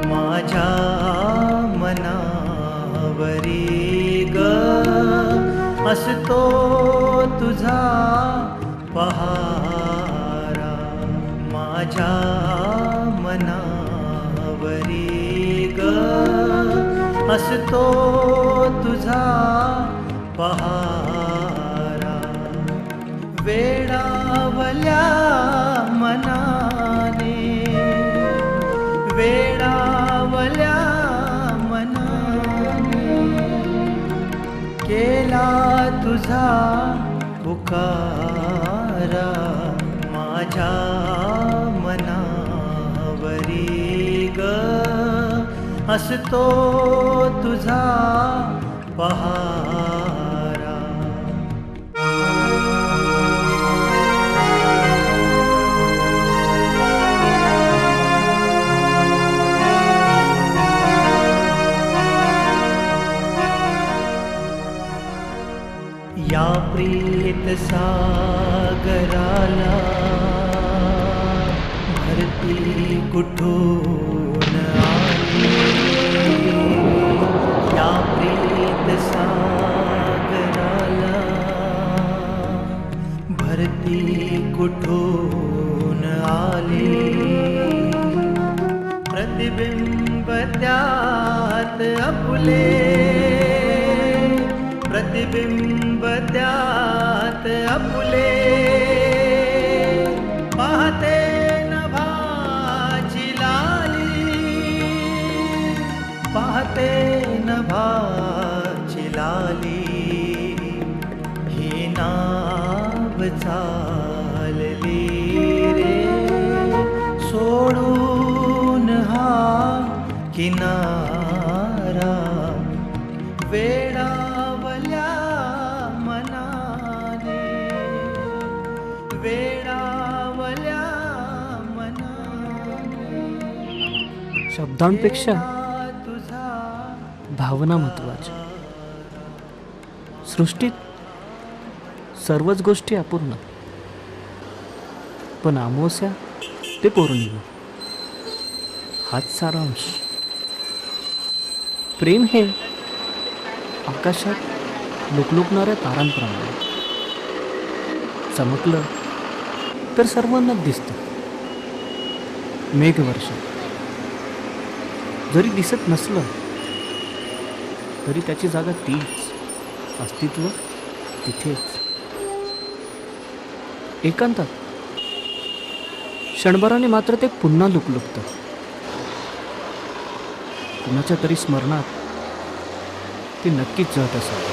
माझ्या मनावरी ग असतो तुझा पहारा, माझ्या मनावरी ग असतो तुझा पहारा. वेडावल्या मनाने, वेडावल्या मनाने केला तुझा पुकारा. माझ्या मनावरी ग असतो तुझा पहारा. या प्रीत सागराला भरती कुठून आली. या प्रीत सागराला भरती कुठून आली. प्रतिबिंब त्यात आपुले, प्रतिबिंब त्यात आपुले पाहते नभाची लाली, पाहते नभाची लाली. ही नाव चालली रे सोडून हा किनारा. वेडावल्या मनाने, वेडावल्या मनाने शब्दांपेक्षा तुझा भावना महत्त्वाच्या. सृष्टीत सर्वच गोष्टी अपूर्ण, पण अमावस्या ते पौर्णिमा हाच सारांश. प्रेम हे आकाशात लुकलुकणाऱ्या तारांप्रमाणे चमकलं तर सर्वांना दिसतं. मेघवर्ष जरी दिसत नसलं तरी त्याची जागा तीच, अस्तित्व तिथेच. एकांतात क्षणभराने मात्र ते पुन्हा लुकलुकतं. कुणाच्या तरी स्मरणात ते नक्कीच जळत असत.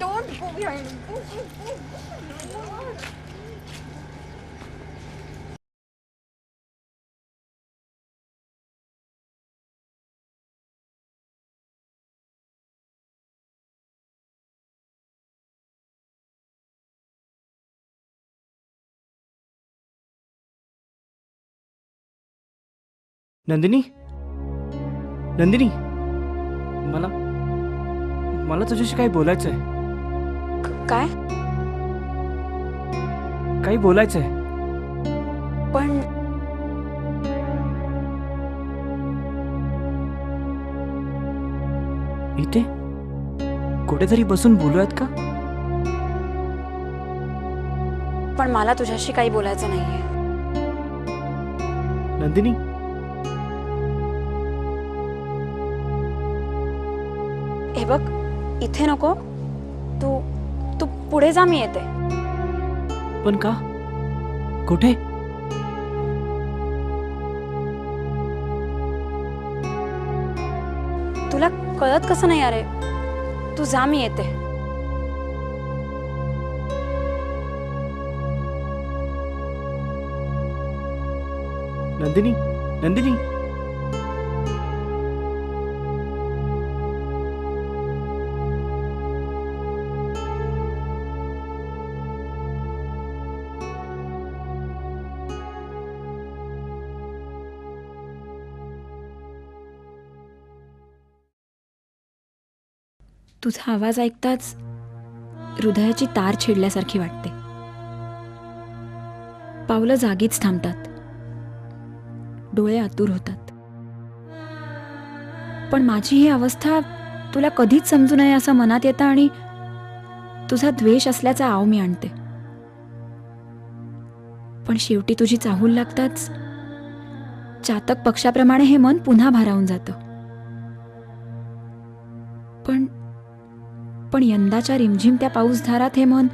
Don't go behind. Nandini, Nandini, मला मला तुझ्याशी काही बोलायचं आहे. काय? काही बोलायचं आहे. पण इथे कुठेतरी बसून बोलूयात का? पण मला तुझ्याशी काही बोलायचं नाहीये. नंदिनी, हे बघ, इथे नको. तू तू पुढे जा, मी येते. पण का? कुठे? तुला कळत कसं नाही? अरे तू जा, मी येते. नंदिनी, नंदिनी, तुझा आवाज ऐकताच हृदयाची तार छिडल्यासारखी वाटते. पावलं जागीच थांबतात, डोळे आतुर होतात. पण माझी ही अवस्था तुला कधीच समजू नये असं मनात येतं आणि तुझा द्वेष असल्याचा आव मी आणते. पण शेवटी तुझी चाहूल लागताच चातक पक्षाप्रमाणे हे मन पुन्हा भारावून जातं. पण यंदाच्या रिमझिमत्या पाऊसधारात हे मन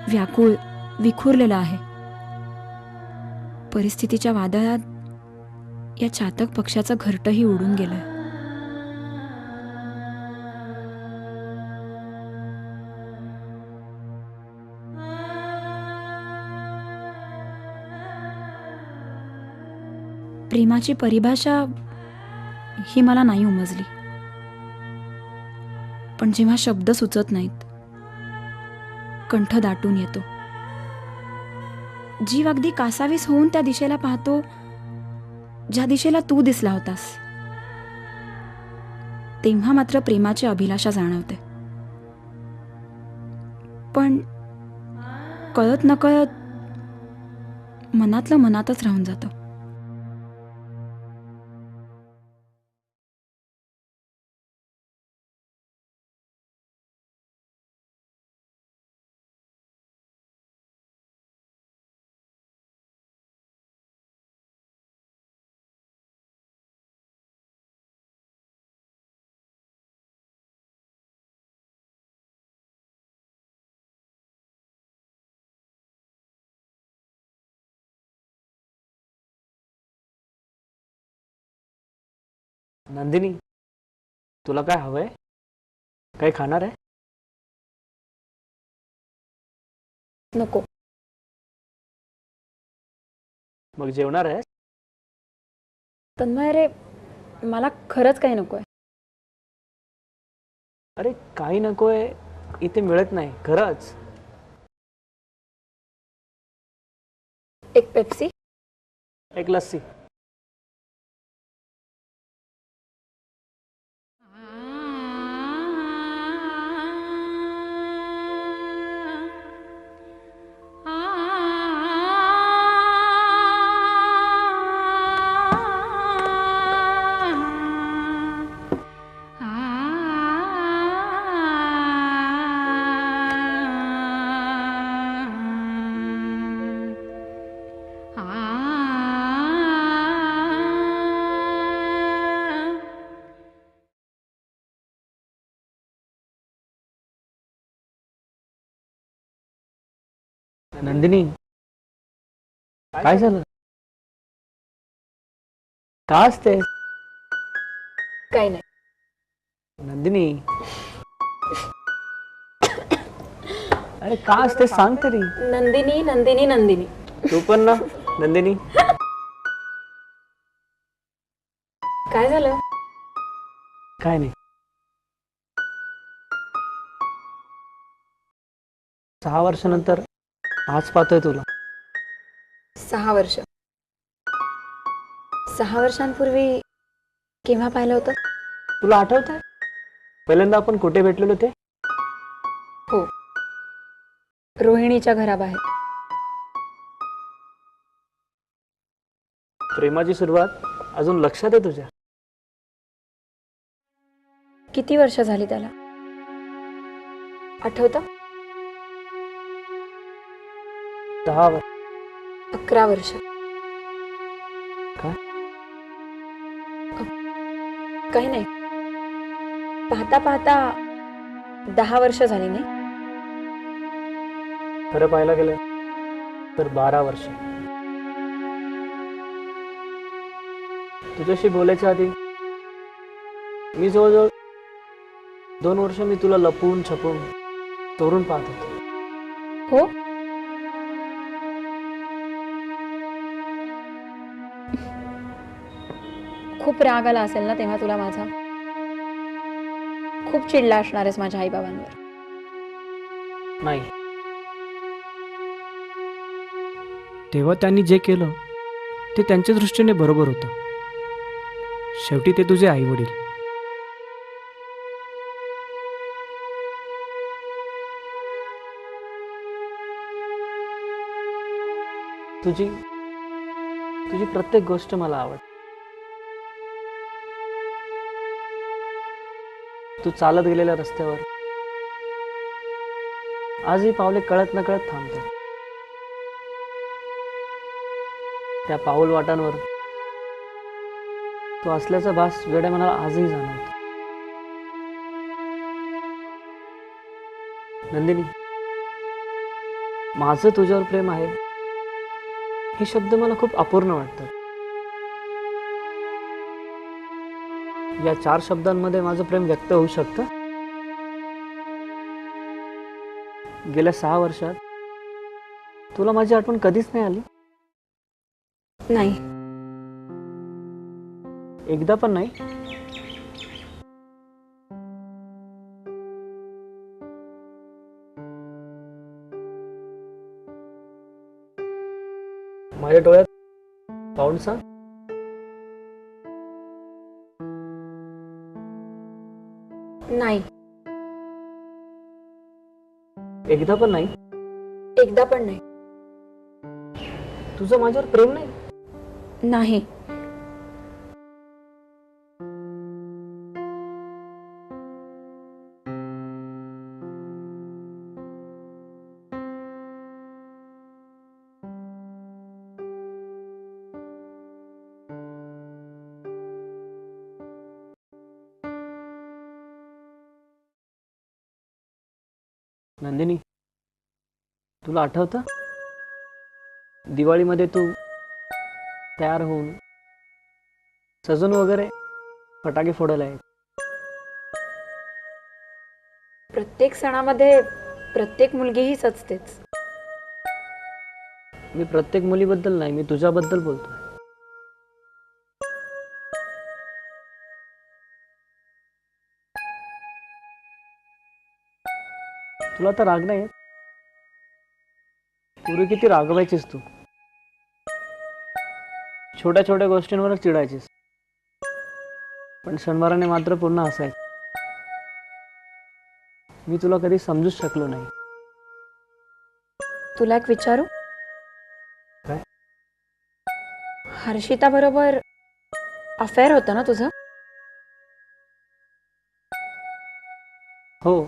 व्याकुळ, विखुरलेलं आहे. परिस्थितीच्या वादळात या चातक पक्षाचं घरटंही उडून गेलंय. प्रेमाची परिभाषा ही मला नाही उमजली. पण जेव्हा शब्द सुचत नाहीत, कंठ दाटून येतो. जीव अगदी कासावीस होऊन त्या दिशेला पाहतो ज्या दिशेला तू दिसला होतास. तेव्हा मात्र प्रेमाची अभिलाषा जाणवते. पण कळत नकळत मनातलं मनातच राहून जातं. नंदिनी, तुला काय हवंय? काही खाणार आहे? नको. मग जेवणार आहे? तन्मय, रे मला खरंच काही नकोय. अरे काही नकोय इथे मिळत नाही, खरंच. एक पेप्सी. एक लस्सी. नंदिनी, काय झालं? का असते? काही नाही. नंदिनी, अरे का असते सांग तरी. नंदिनी, नंदिनी, नंदिनी. तू पण ना नंदिनी. काय झालं? काय नाही. 6 वर्षानंतर आज पाहतोय तुला. 6 वर्ष. 6 वर्षांपूर्वी केव्हा पाहिलं होतं? तुला आठवत आहे पहिल्यांदा आपण कुठे भेटलेलो ते? हो, रोहिणीच्या घराबाहेर. प्रेमाची सुरुवात अजून लक्षात आहे तुझ्या? किती वर्ष झाली त्याला? आठवतं? 10 वर्ष. 11 वर्ष. काय? काही नाही. पाहता पाहता 10 वर्ष झाली नाही? खरं पाहायला गेलं तर 12 वर्ष. तुझ्याशी बोलायच्या आधी मी जवळजवळ 2 वर्ष मी तुला लपवून छपून चोरून पाहत होतो. हो. खूप राग आला असेल ना तेव्हा तुला माझा? खूप चिडला असणार आहेस माझ्या आईबाबांवर. नाही, तेव्हा त्यांनी जे केलं ते त्यांच्या दृष्टीने बरोबर होतं. शेवटी ते तुझे आई वडील. तुझी तुझी प्रत्येक गोष्ट मला आवडते. तू चालत गेलेल्या रस्त्यावर आजही पावले कळत नकळत थांबतात. त्या पाऊल वाटांवर तो असल्याचा भास वेड्या मनाला आजही जाणवतो. नंदिनी, माझं तुझ्यावर प्रेम आहे हे शब्द मला खूप अपूर्ण वाटतात. या 4 शब्दांमध्ये माझं प्रेम व्यक्त होऊ शकतं? गेल्या 6 वर्षात तुला माझी आठवण कधीच नाही आली? नाही. एकदा पण नाही? माझ्या डोळ्यात पाहून सांग. नाही. एकदा पण नाही? एकदा पण नाही. तुझं माझ्यावर प्रेम नाही? नाही. नंदिनी, तुला आठवतं दिवाळीमध्ये तू तयार होऊन सजून वगैरे फटाके फोडायला आहे? प्रत्येक सणामध्ये प्रत्येक मुलगी ही सजतेच. मी प्रत्येक मुलीबद्दल नाही, मी तुझ्याबद्दल बोलतोय. तुला तर राग नाही येत? पूर्वी किती रागवायचीस तू. छोट्या छोट्या गोष्टींवरच चिडायचीस, पण सणवाराने मात्र पुन्हा हसायचं. मी तुला कधी समजूच शकलो नाही. तुला एक विचारू? काय? हर्षिता बरोबर अफेअर होतं ना तुझं? हो,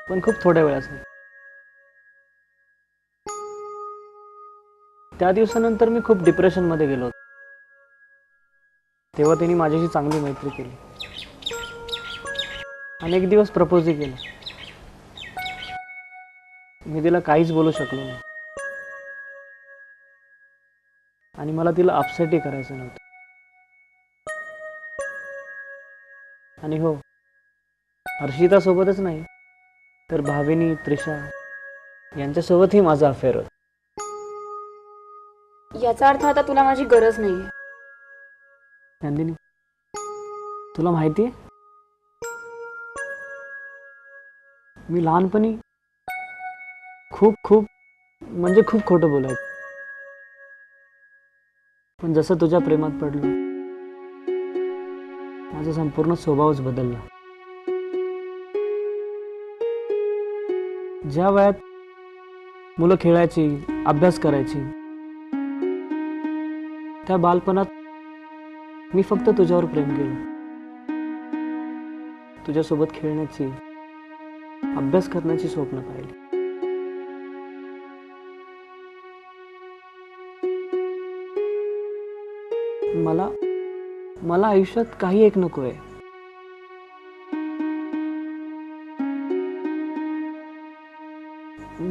पण खूप थोड्या वेळाचं. त्या दिवसानंतर मी खूप डिप्रेशनमध्ये गेलो होतो. तेव्हा तिने माझ्याशी चांगली मैत्री केली. अनेक दिवस प्रपोजही केलं. मी तिला काहीच बोलू शकलो नाही आणि मला तिला अपसेटही करायचं नव्हतं. आणि हो, हर्षिता सोबतच नाही तर भाविनी, त्रिशा यांच्यासोबतही माझा अफेअर होता. याचा अर्थ आता तुला माझी गरज नाहीये. नंदिनी, तुला माहिती आहे मी लहानपणी खूप खूप म्हणजे खूप खोटं बोलायचो. पण जसं तुझ्या प्रेमात पडलो, माझा संपूर्ण स्वभावच बदलला. ज्या वयात मुलं खेळायची, अभ्यास करायची, त्या बालपणात मी फक्त तुझ्यावर प्रेम केलं. तुझ्यासोबत खेळण्याची, अभ्यास करण्याची स्वप्न पाहिली. मला मला आयुष्यात काही एक नकोय.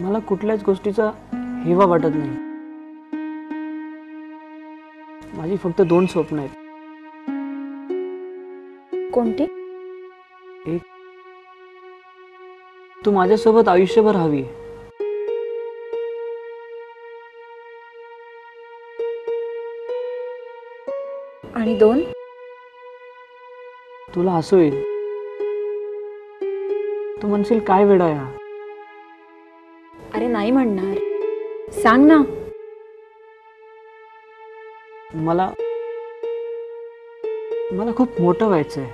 मला कुठल्याच गोष्टीचा हेवा वाटत नाही. माझी फक्त 2 स्वप्न आहेत. कोणती? एक, तू माझ्यासोबत आयुष्यभर हवी. आणि 2? तुला हसू येईल. तू म्हणशील काय वेडा आहे हा. अरे नाही म्हणणार, सांग ना. मला मला खूप मोठं व्हायचंय.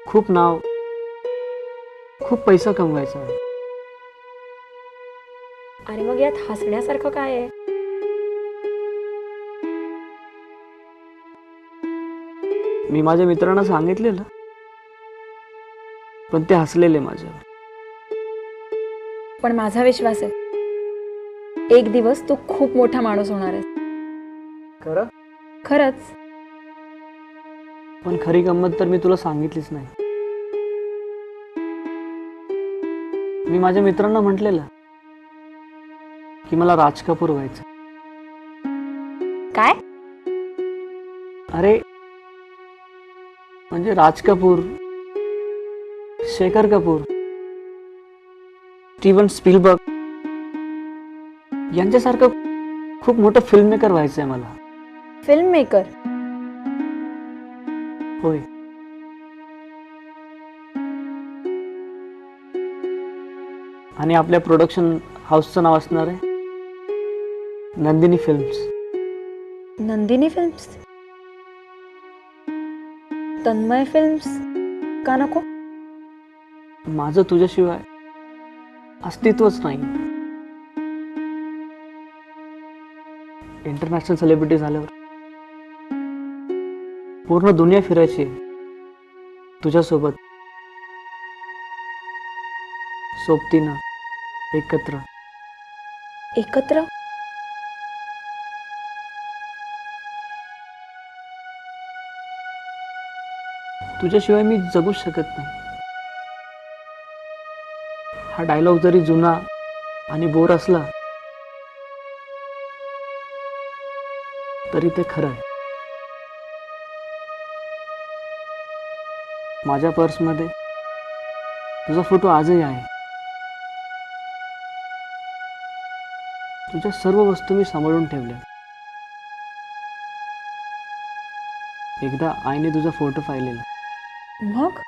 खूप नाव, खूप पैसा कमवायचा आहे. अरे मग यात हसण्यासारखं काय आहे? मी माझ्या मित्रांना सांगितलेलं, पण ते हसलेले माझ्यावर. पण माझा विश्वास आहे, एक दिवस तू खूप मोठा माणूस होणार आहेस. खरं? खरंच. पण खरी गंमत तर मी तुला सांगितलीच नाही. मी माझ्या मित्रांना म्हटलेलं की मला राज कपूर व्हायचं. काय? अरे म्हणजे राज कपूर, शेखर कपूर, स्टीवन स्पीलबर्ग यांच्यासारखं खूप मोठं फिल्म मेकर व्हायचंय मला. Film maker? होय. आणि आपल्या प्रोडक्शन हाऊसचं नाव असणार आहे Nandini films. Nandini films? Tanmay films का नको? माझं तुझ्याशिवाय अस्तित्वच नाही. इंटरनॅशनल सेलिब्रिटी झाल्यावर पूर्ण दुनिया फिरायची तुझ्यासोबत, सोबतीनं, एकत्र. एकत्र? तुझ्याशिवाय मी जगूच शकत नाही. हा डायलॉग जरी जुना आणि बोर असला तरी ते खरं आहे. माझ्या पर्समध्ये तुझा फोटो आजही आहे. तुझ्या सर्व वस्तू मी सांभाळून ठेवल्या. एकदा आईने तुझा फोटो पाहिलेला. मग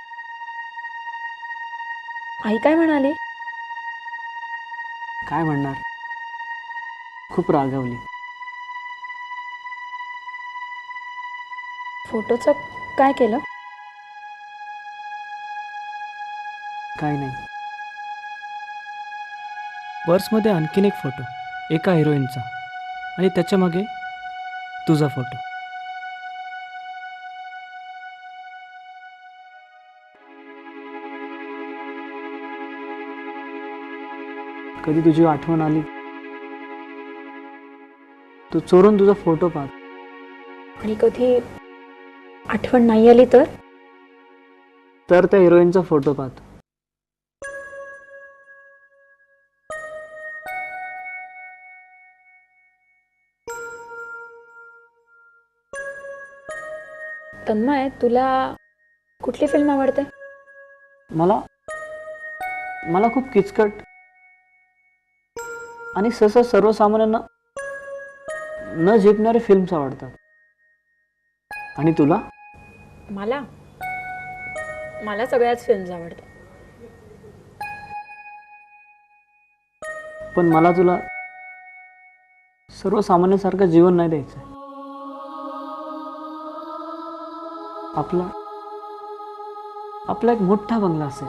आई काय म्हणाली? काय म्हणणार, खूप रागावली. फोटोचं काय केलं? काय नाही. पर्समध्ये आणखीन एक फोटो, एका हिरोईनचा, आणि त्याच्या मागे तुझा फोटो. कधी तुझी आठवण आली, तू चोरून तुझा फोटो पाहत. आणि कधी आठवण नाही आली तर? तर त्या हिरोईनचा फोटो पाहत. तन्मय, तुला कुठली फिल्म आवडते? मला मला खूप किचकट आणि सहसा सर्वसामान्यांना न झेपणारे फिल्म्स आवडतात. आणि तुला? मला मला सगळ्याच फिल्म्स आवडतात. पण मला तुला सर्वसामान्यांसारखं जीवन नाही द्यायचं. आपला आपला एक मोठा बंगला असेल,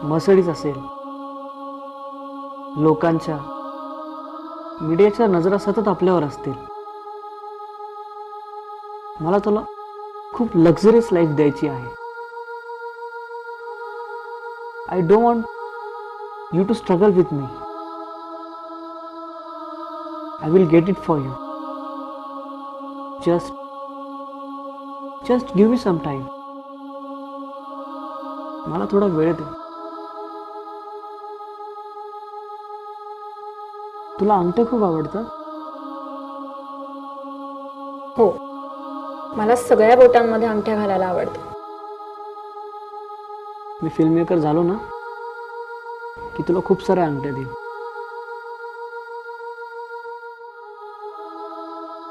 मर्सिडीज असेल, लोकांच्या मीडियाच्या नजरा सतत आपल्यावर असतील. मला तुला खूप लक्झरियस लाईफ द्यायची आहे. I don't want you to struggle with me. I will get it for you. Just give me some time. मला थोडा वेळ दे. तुला अंगठे खूप आवडतात? हो, मला सगळ्या बोटांमध्ये अंगठ्या घालायला आवडतं. मी फिल्म मेकर झालो ना की तुला खूप साऱ्या अंगठ्या देईन.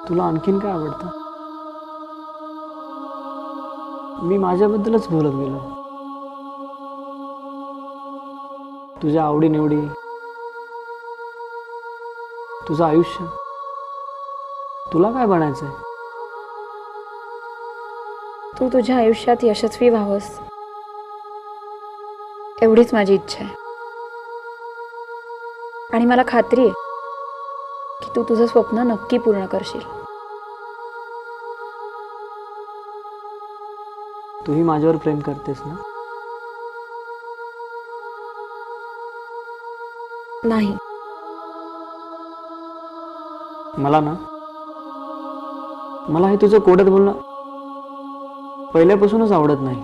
तुला आणखीन काय आवडतं? मी माझ्याबद्दलच बोलत गेलो. तुझ्या आवडीनिवडी, तुझं आयुष्य, तुला काय बनायचंय? तू तुझ्या आयुष्यात यशस्वी व्हावंस एवढीच माझी इच्छा आहे. आणि मला खात्री आहे की तू तुझं स्वप्न नक्की पूर्ण करशील. तूही माझ्यावर प्रेम करतेस ना? नाही, मला हे तुझं कोड्यात बोलणं पहिल्यापासूनच आवडत नाही.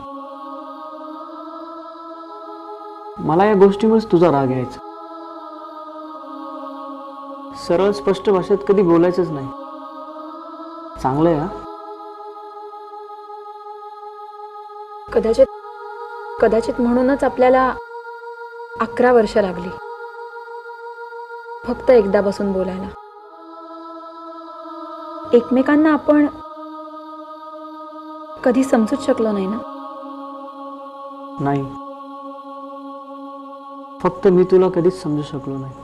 मला या गोष्टीमुळेच तुझा राग यायचा. सरळ स्पष्ट भाषेत कधी बोलायचंच नाही. चांगलं आहे हा. कदाचित म्हणूनच आपल्याला 11 वर्ष लागली फक्त एकदा बसून बोलायला. एकमेकांना आपण कधी समजूच शकलो नाही ना. नाही, फक्त मी तुला कधीच समजू शकलो नाही.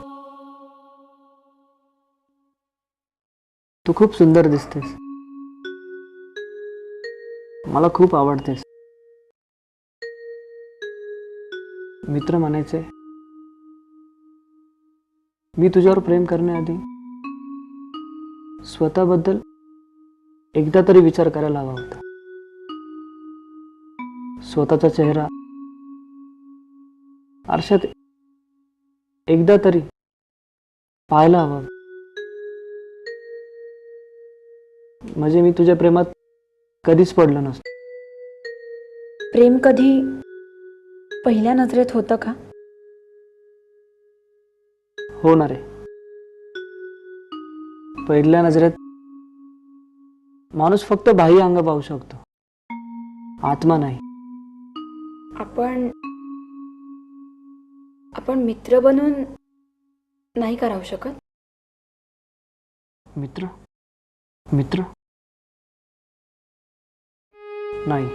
तू खूप सुंदर दिसतेस. मला खूप आवडतेस. मित्र म्हणायचे मी तुझ्यावर प्रेम करण्याआधी स्वतःबद्दल एकदा तरी विचार करायला हवा होता. स्वतःचा चेहरा आरशात एकदा तरी पाहायला हवा. म्हणजे मी तुझ्या प्रेमात कधीच पडलो नसतो. प्रेम कधी पहिल्या नजरेत होतं का? होणार आहे. पहिल्या नजरेत माणूस फक्त बाह्य अंग पाहू शकतो, आत्मा नाही. आपण मित्र बनून नाही का राहू शकत? मित्र नाही.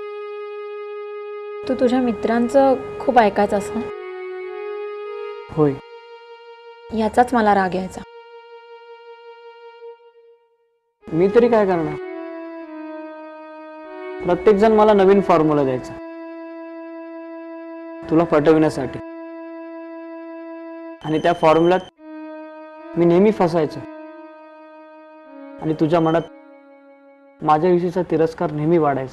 तू तुझ्या मित्रांचं खूप ऐकायचास ना? होय. याचाच मला राग यायचा. मी तरी काय करणार? प्रत्येक जण मला नवीन फॉर्म्युला द्यायचा तुला पटविण्यासाठी, आणि त्या फॉर्म्युल्यात मी नेहमी फसायचो. आणि तुझ्या मनात माझ्याविषयीचा तिरस्कार नेहमी वाढायचा.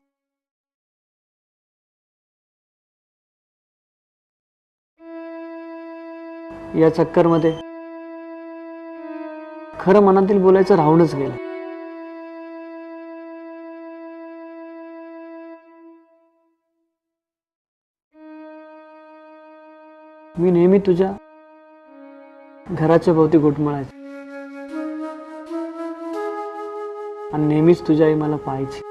या चक्करमध्ये खरं मनातील बोलायचं राहूनच गेलं. मी नेहमी तुझ्या घराच्या भोवती घुटमळायचो आणि नेहमीच तुझी आई मला पाहायची.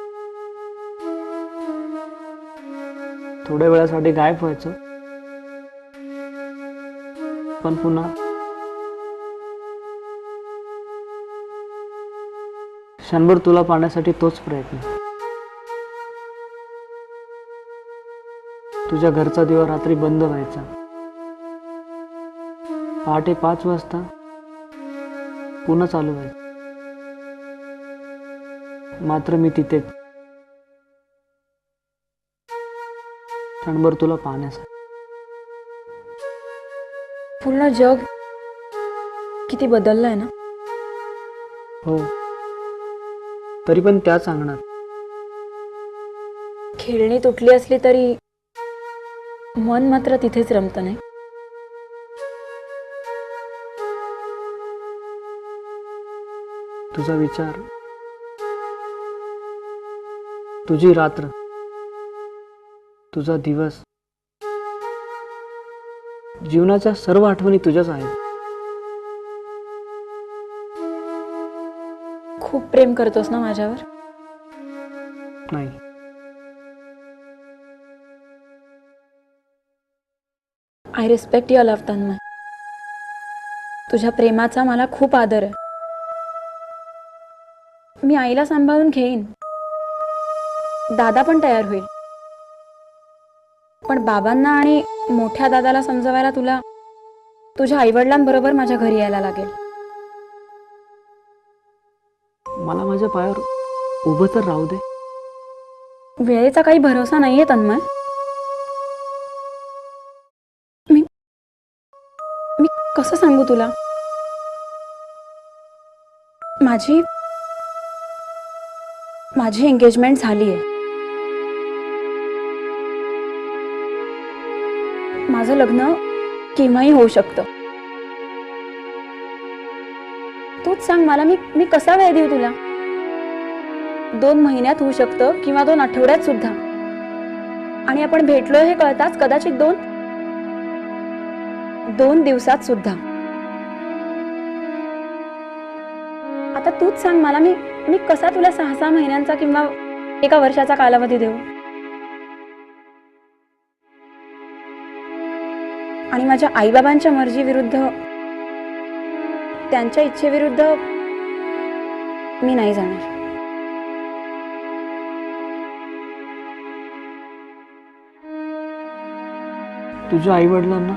थोड्या वेळासाठी गायब व्हायचो, पण पुन्हा क्षणभर तुला पाहण्यासाठी तोच प्रयत्न. तुझ्या घरचा दिवा रात्री बंद व्हायचा. पहाटे 5 वाजता पुन्हा चालू व्हायचं. मात्र मी तिथेच क्षणभर तुला पाहण्यासाठी. पूर्ण जग किती बदललंय ना. हो, तरी पण त्याच अंगणात. खेळणी तुटली असली तरी मन मात्र तिथेच रमतं नाही. तुझा विचार, तुझी रात्र, तुझा दिवस, जीवनाच्या सर्व आठवणी तुझ्याच आहेत. खूप प्रेम करतोस ना माझ्यावर. नाही, I respect your love Tanmay. तुझ्या प्रेमाचा मला खूप आदर आहे. मी आईला सांभाळून घेईन. दादा पण तयार होईल. पण बाबांना आणि मोठ्या दादाला समजवायला तुला तुझ्या आईवडिलांबरोबर माझ्या घरी यायला लागेल. मला माझ्या पायावर उभं तर राहू दे. वेळेचा काही भरोसा नाहीये तन्मय. मी मी कसं सांगू तुला. माझी एंगेजमेंट झाली आहे. माझं लग्न केव्हाही होऊ शकतं. तूच सांग मला, मी कसा वेळ देऊ तुला. 2 महिन्यात होऊ शकतं किंवा 2 आठवड्यात सुद्धा. आणि आपण भेटलोय हे कळताच कदाचित 2 दिवसात सुद्धा. आता तूच सांग मला, मी कसा तुला 6 महिन्यांचा किंवा 1 वर्षाचा कालावधी देऊ. आणि माझ्या आईबाबांच्या मर्जीविरुद्ध, त्यांच्या इच्छेविरुद्ध मी नाही जाणार. तुझ्या आई वडिलांना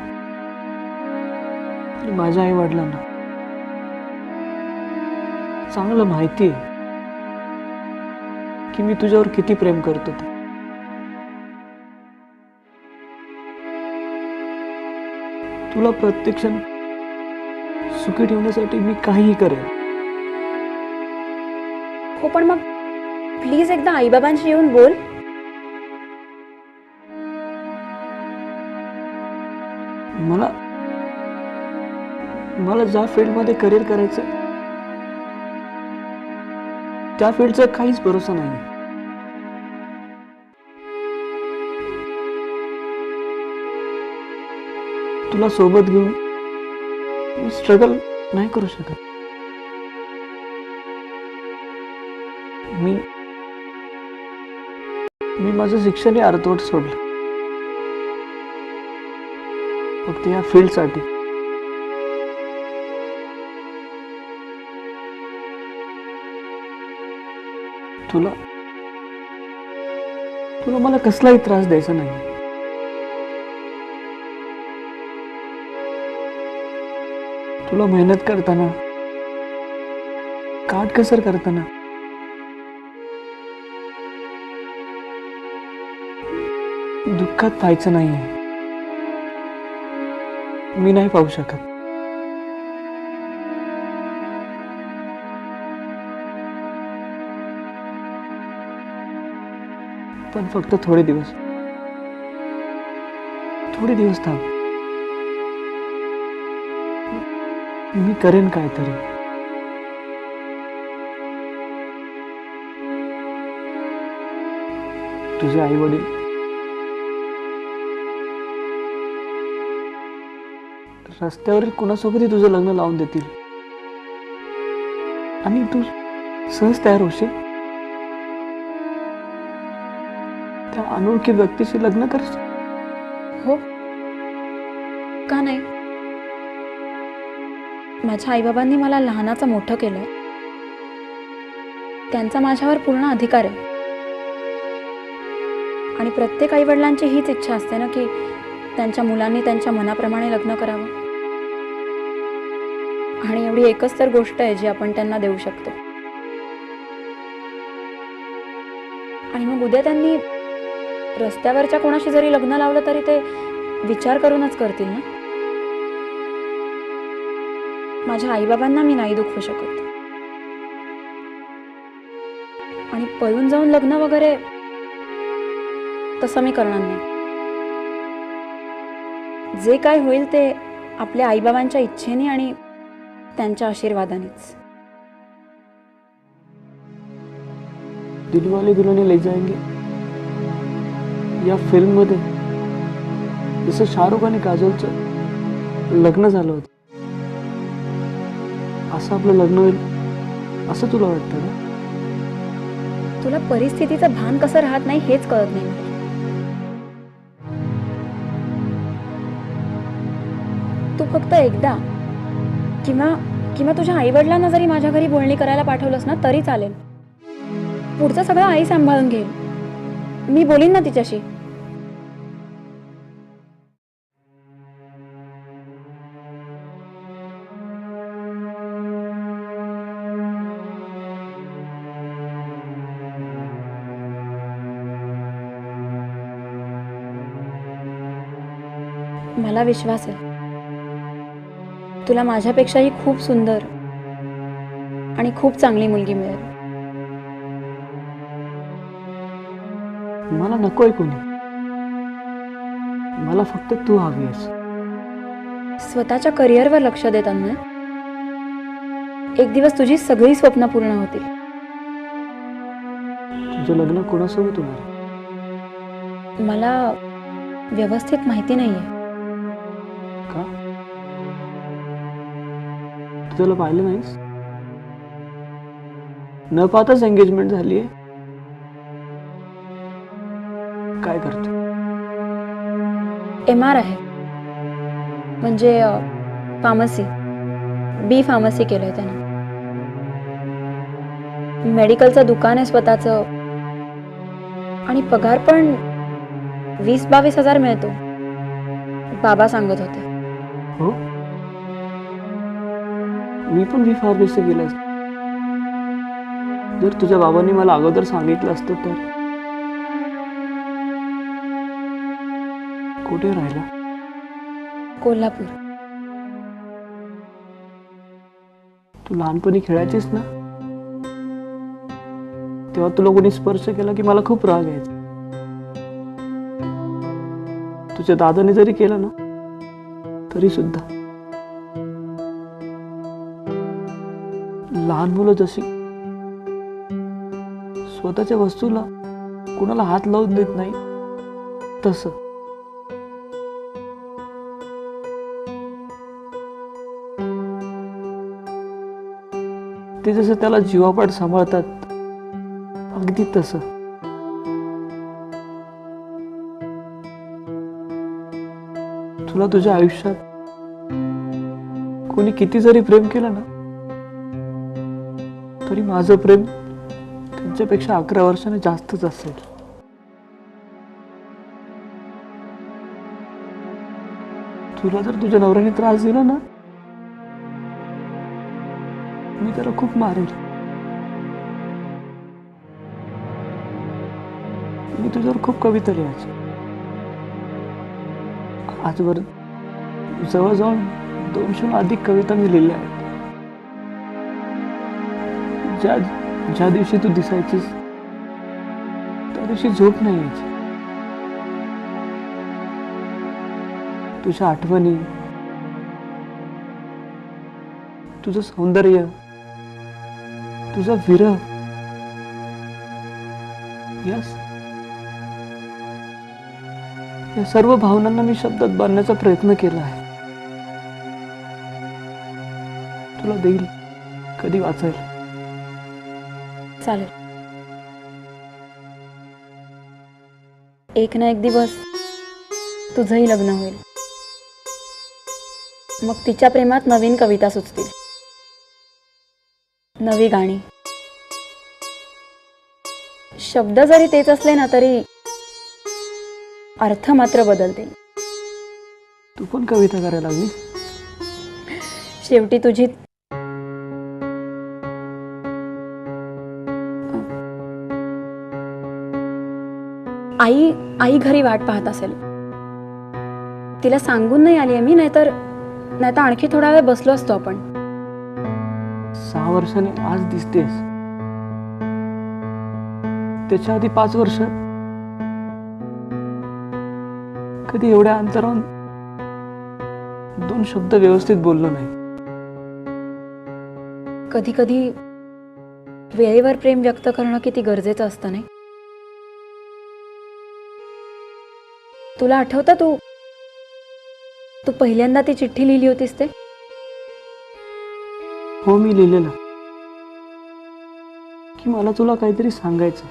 आणि माझ्या आई वडिलांना चांगलं माहिती आहे की मी तुझ्यावर किती प्रेम करतो ते. तुला प्रत्यक्ष सुखी ठेवण्यासाठी मी काहीही करेन. हो, पण मग प्लीज एकदा आईबाबांशी येऊन बोल. मला ज्या फील्डमध्ये करिअर करायचं त्या फील्डचा काहीच भरोसा नाही. तुला सोबत घेऊन मी स्ट्रगल नाही करू शकत. मी माझं शिक्षण अर्धवट सोडलं फक्त या फील्डसाठी. तुला मला कसलाही त्रास द्यायचा नाही. तुला मेहनत करताना, काटकसर करताना दुःखात पाहायचं नाहीये. मी नाही पाहू शकत. पण फक्त थोडे दिवस थांब. मी करेन काहीतरी. तुझे आई वडील रस्त्यावरील कुणासोबतही तुझं लग्न लावून देतील आणि तू सहज तयार होशील. त्या अनोळखी व्यक्तीशी लग्न करशील. हो, का नाही. माझ्या आईबाबांनी मला लहानाचं मोठं केलंय. त्यांचा माझ्यावर पूर्ण अधिकार आहे. आणि प्रत्येक आईवडिलांची हीच इच्छा असते ना की त्यांच्या मुलांनी त्यांच्या मनाप्रमाणे लग्न करावं. आणि एवढी एकच तर गोष्ट आहे जी आपण त्यांना देऊ शकतो. आणि मग उद्या त्यांनी रस्त्यावरच्या कोणाशी जरी लग्न लावलं तरी ते विचार करूनच करतील ना. माझ्या आईबाबांना मी नाही दुखवू शकत. आणि पळून जाऊन लग्न वगैरे तसं मी करणार नाही. जे काय होईल ते आपल्या आईबाबांच्या इच्छेने आणि त्यांच्या आशीर्वादानेच. दिलवाले दुल्हनिया ले जाएंगे या फिल्म मध्ये जसं शाहरुख आणि काजोलचं लग्न झालं होतं, असं आपलं लग्न होईल असं तुला वाटतं ना? तुला परिस्थितीचं भान कसं राहत नाही हेच कळत नाही मला. तू फक्त एकदा किंवा किंवा तुझ्या आईवडिलांना जरी माझ्या घरी बोलणी करायला पाठवलंस ना तरी चालेल. पुढचं सगळं आई सांभाळून घेईल. मी बोलीन ना तिच्याशी. मला विश्वास आहे तुला माझ्यापेक्षाही खूप सुंदर आणि खूप चांगली मुलगी मिळेल. मला नकोय कोणी, मला फक्त तू हवी आहेस. स्वतःच्या करिअरवर लक्ष देताना एक दिवस तुझी सगळी स्वप्न पूर्ण होतील. तुझं लग्न कोणासोबत होणार आहे? मला व्यवस्थित माहिती नाहीये. का? तू त्याला पाहिलं नाहीस? न पाहताच एंगेजमेंट झाली आहे. काय करतो? MR आहे म्हणजे फार्मसी, B फार्मसी केलंय त्यानं. मेडिकलचं दुकान आहे स्वतःचं आणि पगार पण 20-22 हजार मिळतो, बाबा सांगत होते. हो, मी पण बी फार्मसी केलं. जर तुझ्या बाबांनी मला अगोदर सांगितलं असतं तर. कुठे राहिला? कोल्हापूर. तू लहानपणी खेळायचीस ना, तेव्हा तुला कोणी स्पर्श केला की मला खूप राग यायचा. तुझ्या दादाने जरी केलं ना तरी सुद्धा. लहान मुलं जशी स्वतःच्या वस्तूला कुणाला हात लावून देत नाही तसं ते जसं त्याला जीवापाड सांभाळतात, अगदी तसं. तुला तुझ्या आयुष्यात कोणी किती जरी प्रेम केलं ना तरी माझं प्रेम त्यांच्यापेक्षा 11 वर्षाने जास्तच असेल. तुला जर तुझ्या नवऱ्याने त्रास दिला ना, मी त्याला खूप मारेल. मी तुझ्यावर खूप कविता लिहायची. आजवर जवळजवळ 200 अधिक कविता मी लिहिल्या आहेत. ज्या दिवशी तू दिसायचीस त्या दिवशी झोप नाही यायची. तुझ्या आठवणी, तुझं सौंदर्य, तुझा विरह, या सर्व भावनांना मी शब्दात बांधण्याचा प्रयत्न केला आहे. तुला देईल कधी वाचायला. चालेल. एक ना एक दिवस तुझंही लग्न होईल. मग तिच्या प्रेमात नवीन कविता सुचतील, नवी गाणी. शब्द जरी तेच असले ना तरी अर्थ मात्र बदलतील. तू पण कविता करायला लागली. शेवटी तुझी आई आई घरी वाट पाहत असेल. तिला सांगून नाही आली आहे मी, नाहीतर आणखी थोडा वेळ बसलो असतो आपण. 6 वर्षांनी आज दिसतेस. त्याच्या आधी 5 वर्ष कधी एवढ्या अंतरावरून 2 शब्द व्यवस्थित बोललो नाही. कधी कधी वेळेवर प्रेम व्यक्त करणं किती गरजेचं असतं नाही. तुला आठवतं तू पहिल्यांदा ती चिठ्ठी लिहिली होतीस ते? हो, मी लिहिलेलं की मला तुला काहीतरी सांगायचं.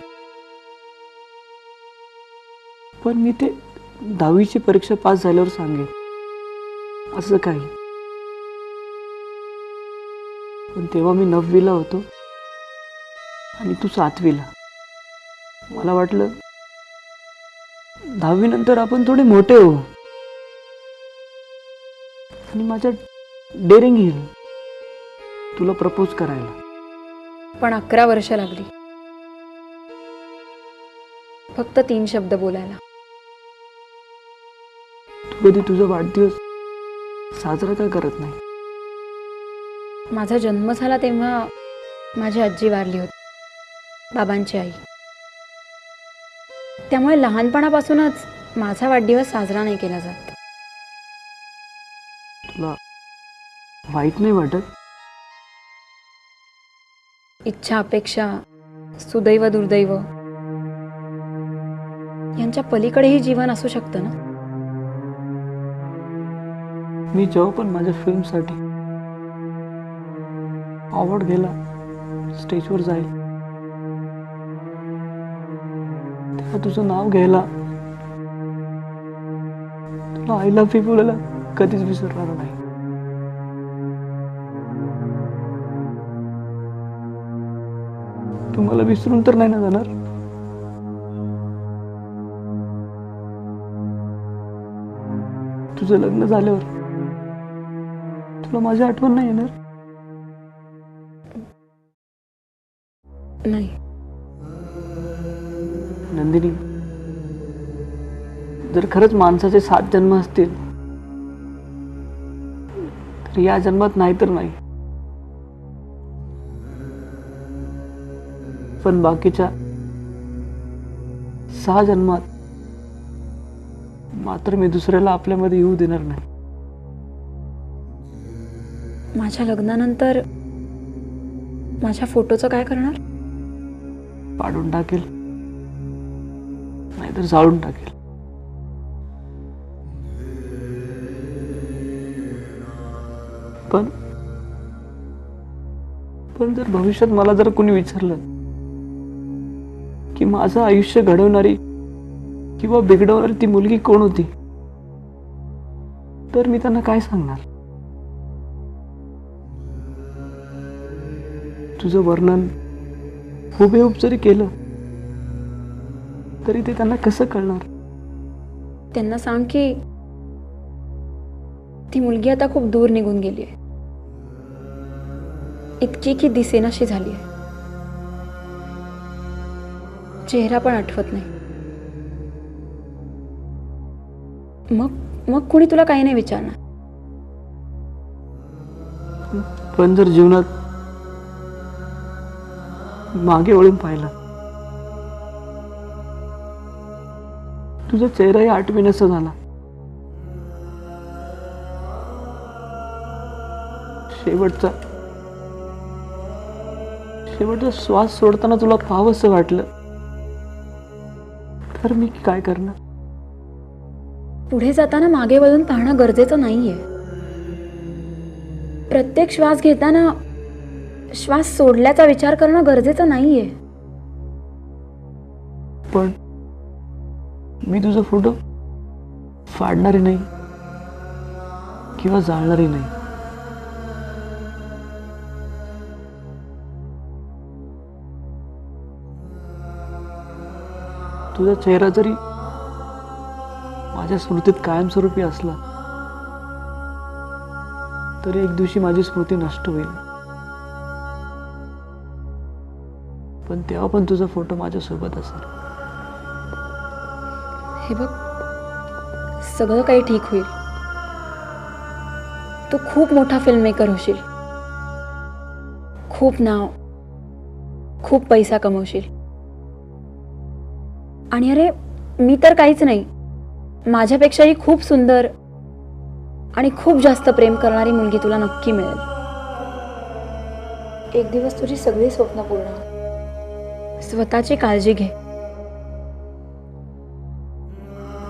पण मी ते 10वीची परीक्षा पास झाल्यावर सांगेन असं काही. पण तेव्हा मी 9वीला होतो आणि तू 7वीला. मला वाटलं 10वी नंतर आपण थोडे मोठे होऊ आणि माझ्या डेअरिंग येईल तुला प्रपोज करायला. पण 11 वर्ष लागली फक्त 3 शब्द बोलायला. तू कधी तुझा वाढदिवस साजरा का करत नाही? माझा जन्म झाला तेव्हा माझी आजी वारली होती, बाबांची आई. त्यामुळे लहानपणापासूनच माझा वाढदिवस साजरा नाही केला जात. तुला वाईट नाही वाटत? इच्छा अपेक्षा, सुदैव दुर्दैव यांच्या पलीकडेही जीवन असू शकतं ना. मी जेव्हा पण माझ्या फिल्मसाठी अवॉर्ड घ्यायला स्टेजवर जाईल तेव्हा तुझं नाव घ्यायला, तुला आय लव्ह यू बोलायला कधीच विसरणार नाही. तू मला विसरून तर नाही ना जाणार? तुझं लग्न झाल्यावर तुला माझी आठवण नाही येणार? नाही. नंदिनी, जर खरंच माणसाचे 7 जन्म असतील तर या जन्मात नाही तर नाही, पण बाकीच्या 6 जन्मात मात्र मी दुसऱ्याला आपल्यामध्ये येऊ देणार नाही. माझ्या लग्नानंतर माझ्या फोटोचं काय करणार? पाडून टाकेल, नाहीतर जाळून टाकेल. पण जर भविष्यात मला जर कोणी विचारलं की माझं आयुष्य घडवणारी किंवा बिघडवणारी ती मुलगी कोण होती, तर मी त्यांना काय सांगणार? तुझं वर्णन हुबेहूब जरी केलं तरी ते त्यांना कसं कळणार? त्यांना सांग की ती मुलगी आता खूप दूर निघून गेली आहे, इतकी की दिसेनाशी झाली आहे, चेहरा पण आठवत नाही. मग कुणी तुला काही नाही विचारणार. पण जर जीवनात मागे वळून पाहिलं, तुझा चेहराही आठवेनासा झाला, शेवटचा श्वास सोडताना तुला पाहावंसं वाटलं, तर मी काय करणार? पुढे जाताना मागे वळून पाहणं गरजेचं नाहीये. प्रत्येक श्वास घेताना श्वास सोडल्याचा विचार करणं गरजेचं नाहीये. पण मी तुझा फोटो फाडणारी नाही किंवा जाळणारी नाही. तुझा चेहरा जरी माझ्या स्मृतीत कायमस्वरूपी असला तरी एक दिवशी माझी स्मृती नष्ट होईल. पण तेव्हा पण तुझा फोटो माझ्या सोबत असेल. हे बघ, सगळं काही ठीक होईल. तू खूप मोठा फिल्म मेकर होशील, खूप नाव, खूप पैसा कमवशील. आणि अरे, मी तर काहीच नाही, माझ्यापेक्षाही खूप सुंदर आणि खूप जास्त प्रेम करणारी मुलगी तुला नक्की मिळेल. एक दिवस तुझी सगळी स्वप्न पूर्ण होतील. स्वतःची काळजी घे,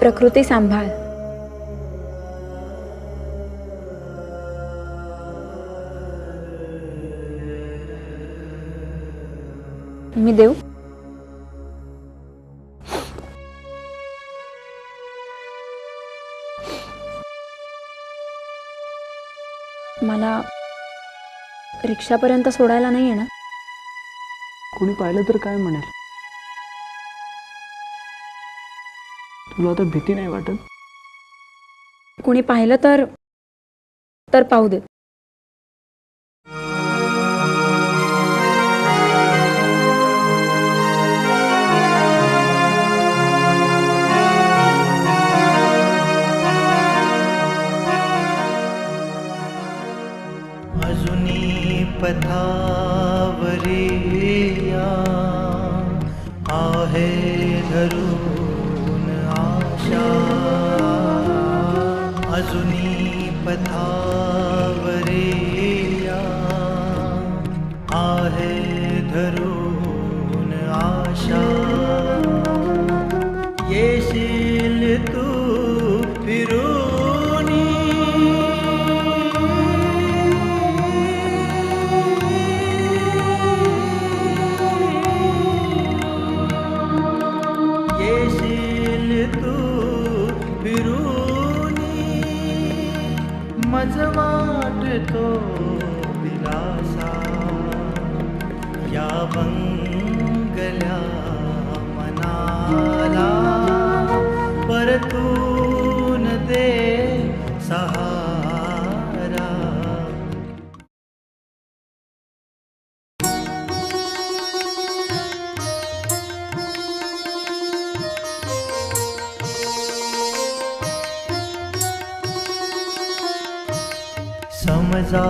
प्रकृती सांभाळ. मी देऊ? मला रिक्षापर्यंत सोडायला नाही येणार? कोणी पाहिलं तर काय म्हणेल? तुला आता भीती नाही वाटत? कोणी पाहिलं तर पाहू देत. अजुनी पथावरी या आहे धरून आशा. अजुनी पथावरी या आहे धरून आशा. येशील तू फिरूनी, येशील तू फिरूनी. मज वाटतो दिलासा या बंगल्या मनाला. परतून दे सहारा. समजा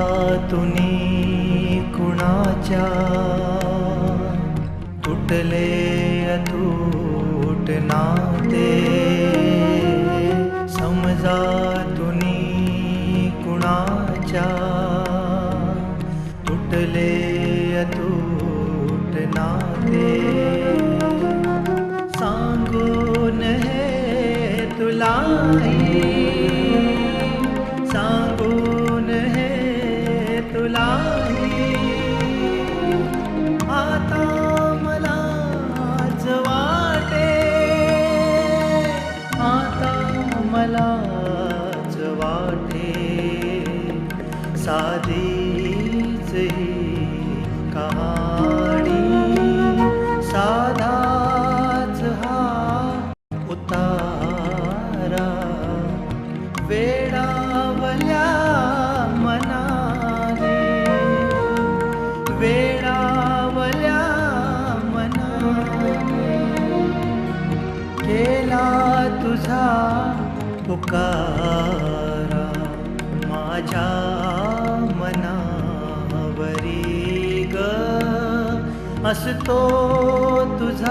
तुनी कुणाच्या तुटले अतूट नाते. समजा तुनी कुणाच्या तुटले अतूट नाते. सांगून हे तुलाई, सांगून हे तुलाई. आता मलाच वाटे, आता मलाच वाटे. साधीच ही कहाणी, साधाच हा उतारा. वेडावल्या मनाने, वेडावल्या मनाने. केला तुझा पुकारा माझ्या मनावरी ग. असतो तुझा